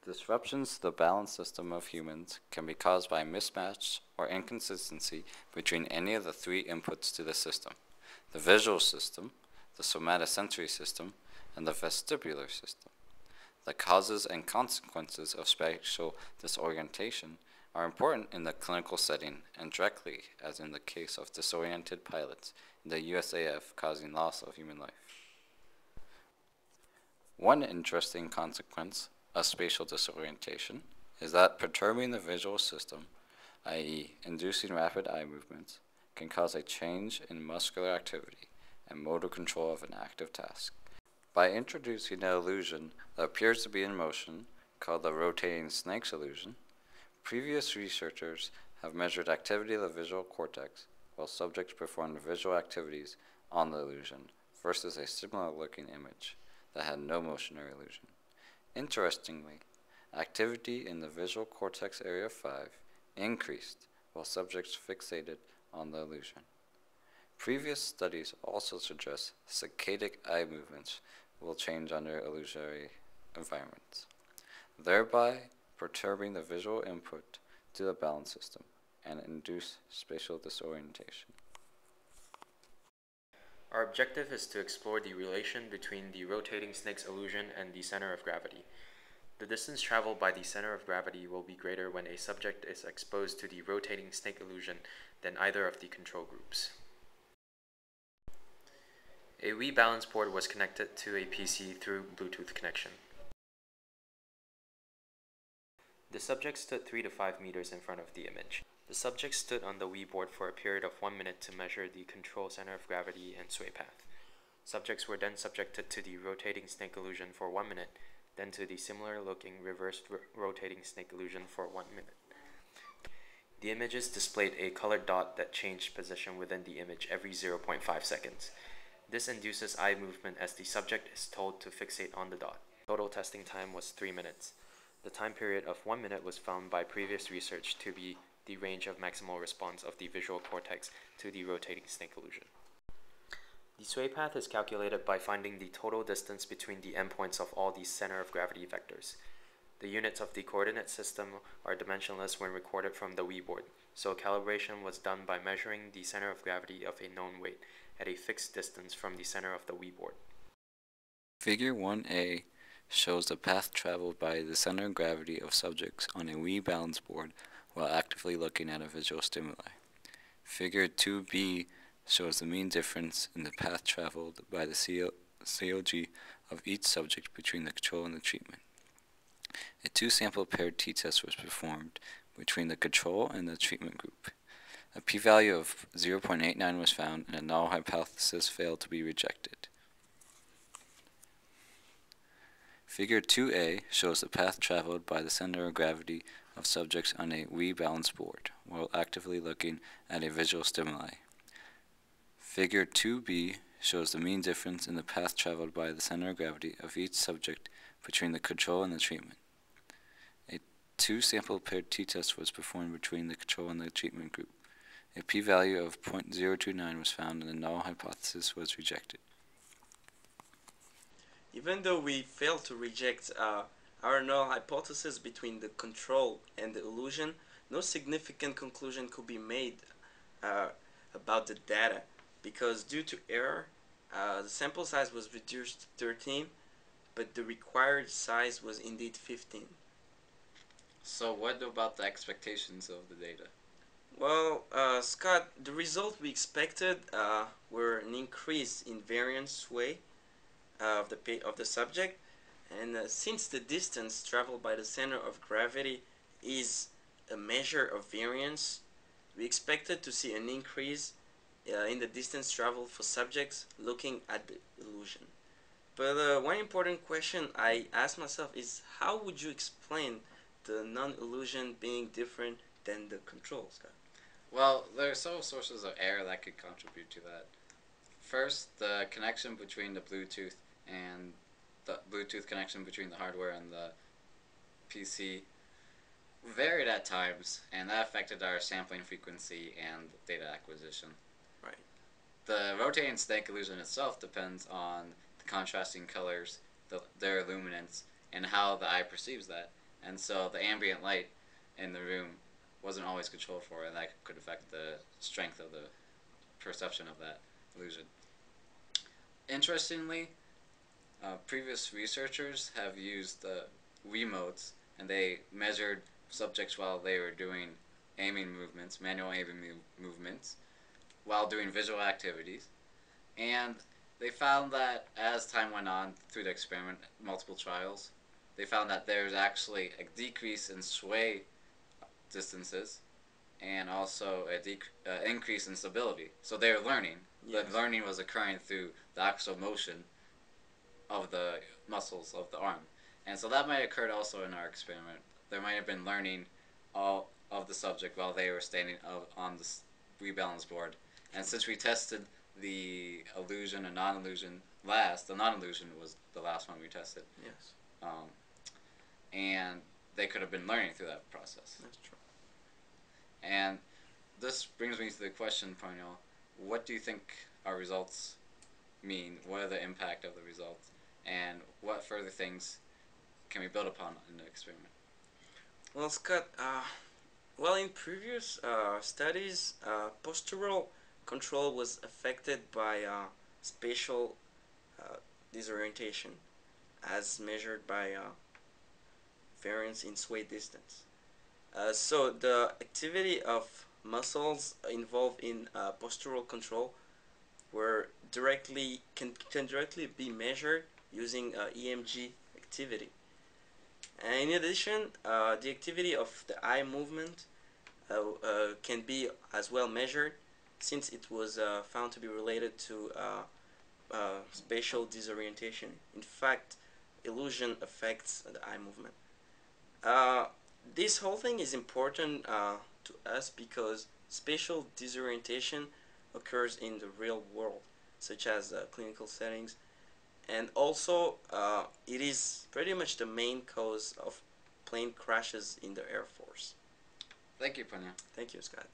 Disruptions to the balance system of humans can be caused by mismatch or inconsistency between any of the three inputs to the system: the visual system, the somatosensory system, and the vestibular system. The causes and consequences of spatial disorientation are important in the clinical setting and directly, as in the case of disoriented pilots in the USAF causing loss of human life. One interesting consequence of spatial disorientation is that perturbing the visual system, i.e., inducing rapid eye movements, can cause a change in muscular activity and motor control of an active task. By introducing an illusion that appears to be in motion, called the rotating snake's illusion, previous researchers have measured activity of the visual cortex while subjects performed visual activities on the illusion versus a similar looking image that had no motion or illusion. Interestingly, activity in the visual cortex area 5 increased while subjects fixated on the illusion. Previous studies also suggest saccadic eye movements will change under illusory environments, thereby perturbing the visual input to the balance system and induce spatial disorientation. Our objective is to explore the relation between the rotating snake's illusion and the center of gravity. The distance traveled by the center of gravity will be greater when a subject is exposed to the rotating snake illusion than either of the control groups. A Wii balance board was connected to a PC through Bluetooth connection. The subject stood 3 to 5 meters in front of the image. The subject stood on the Wii board for a period of 1 minute to measure the control center of gravity and sway path. Subjects were then subjected to the rotating snake illusion for 1 minute, then to the similar looking reversed rotating snake illusion for 1 minute. The images displayed a colored dot that changed position within the image every 0.5 seconds. This induces eye movement as the subject is told to fixate on the dot. Total testing time was 3 minutes. The time period of 1 minute was found by previous research to be the range of maximal response of the visual cortex to the rotating snake illusion. The sway path is calculated by finding the total distance between the endpoints of all these center of gravity vectors. The units of the coordinate system are dimensionless when recorded from the Wii board, so calibration was done by measuring the center of gravity of a known weight at a fixed distance from the center of the Wii board. Figure 1a shows the path traveled by the center of gravity of subjects on a Wii balance board while actively looking at a visual stimuli. Figure 2b shows the mean difference in the path traveled by the COG of each subject between the control and the treatment. A two-sample paired t-test was performed between the control and the treatment group. A p-value of 0.89 was found and a null hypothesis failed to be rejected. Figure 2a shows the path traveled by the center of gravity of subjects on a Wii balance board while actively looking at a visual stimuli. Figure 2b shows the mean difference in the path traveled by the center of gravity of each subject between the control and the treatment. A two-sample paired t-test was performed between the control and the treatment group. A p-value of 0.029 was found and the null hypothesis was rejected. Even though we failed to reject our null hypothesis between the control and the illusion, no significant conclusion could be made about the data, because due to error, the sample size was reduced to 13, but the required size was indeed 15. So what about the expectations of the data? Well, Scott, the result we expected were an increase in variance sway of the subject, and since the distance traveled by the center of gravity is a measure of variance, we expected to see an increase in the distance traveled for subjects looking at the illusion. But one important question I asked myself is, how would you explain the non-illusion being different than the control, Scott? Well, there are several sources of error that could contribute to that. First, the connection between the Bluetooth and the Bluetooth connection between the hardware and the PC varied at times, and that affected our sampling frequency and data acquisition. Right. The rotating snake illusion itself depends on the contrasting colors, their luminance, and how the eye perceives that. and so the ambient light in the room wasn't always controlled for, and that could affect the strength of the perception of that illusion. Interestingly, previous researchers have used the Wiimotes, and they measured subjects while they were doing aiming movements, manual aiming movements, while doing visual activities, and they found that as time went on through the experiment, multiple trials, they found that there's actually a decrease in sway distances and also a increase in stability. So they were learning. Yes. The learning was occurring through the actual motion of the muscles of the arm. And so that might have occurred also in our experiment. There might have been learning all of the subject while they were standing on the rebalance board. And since we tested the illusion and non-illusion last, the non-illusion was the last one we tested. Yes. And they could have been learning through that process. That's true. And this brings me to the question, Parnell. What do you think our results mean? What are the impact of the results? And what further things can we build upon in the experiment? Well, Scott, well, in previous studies, postural control was affected by spatial disorientation as measured by variance in sway distance. So the activity of muscles involved in postural control can directly be measured using EMG activity. And in addition, the activity of the eye movement can be as well measured, since it was found to be related to spatial disorientation. In fact, illusion affects the eye movement. This whole thing is important to us because spatial disorientation occurs in the real world, such as clinical settings, and also it is pretty much the main cause of plane crashes in the Air Force. Thank you, Parnell. Thank you, Scott.